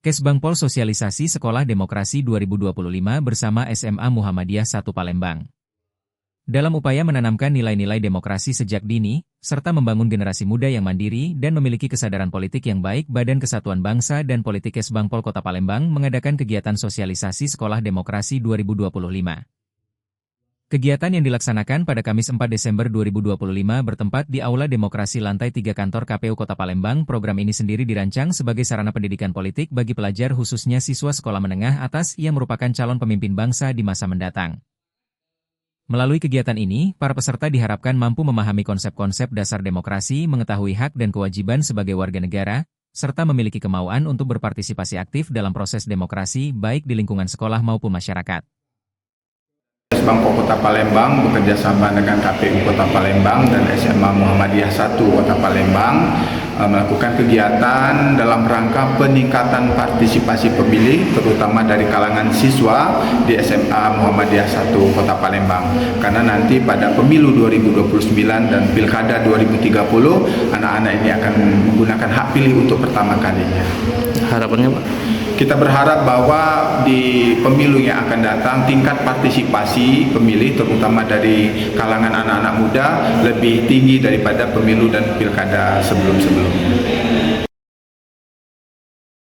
Kesbangpol Sosialisasi Sekolah Demokrasi 2025 bersama SMA Muhammadiyah 1 Palembang. Dalam upaya menanamkan nilai-nilai demokrasi sejak dini, serta membangun generasi muda yang mandiri dan memiliki kesadaran politik yang baik, Badan Kesatuan Bangsa dan Politik Kesbangpol Kota Palembang mengadakan kegiatan sosialisasi Sekolah Demokrasi 2025. Kegiatan yang dilaksanakan pada Kamis 4 Desember 2025 bertempat di Aula Demokrasi Lantai 3 Kantor KPU Kota Palembang. Program ini sendiri dirancang sebagai sarana pendidikan politik bagi pelajar khususnya siswa sekolah menengah atas yang merupakan calon pemimpin bangsa di masa mendatang. Melalui kegiatan ini, para peserta diharapkan mampu memahami konsep-konsep dasar demokrasi, mengetahui hak dan kewajiban sebagai warga negara, serta memiliki kemauan untuk berpartisipasi aktif dalam proses demokrasi baik di lingkungan sekolah maupun masyarakat. Kesbangpol Kota Palembang bekerja sama dengan KPU Kota Palembang dan SMA Muhammadiyah 1 Kota Palembang melakukan kegiatan dalam rangka peningkatan partisipasi pemilih terutama dari kalangan siswa di SMA Muhammadiyah 1 Kota Palembang. Karena nanti pada pemilu 2029 dan Pilkada 2030 anak-anak ini akan menggunakan hak pilih untuk pertama kalinya. Harapannya Pak? Kita berharap bahwa di pemilu yang akan datang tingkat partisipasi pemilih terutama dari kalangan anak-anak muda lebih tinggi daripada pemilu dan pilkada sebelum-sebelumnya.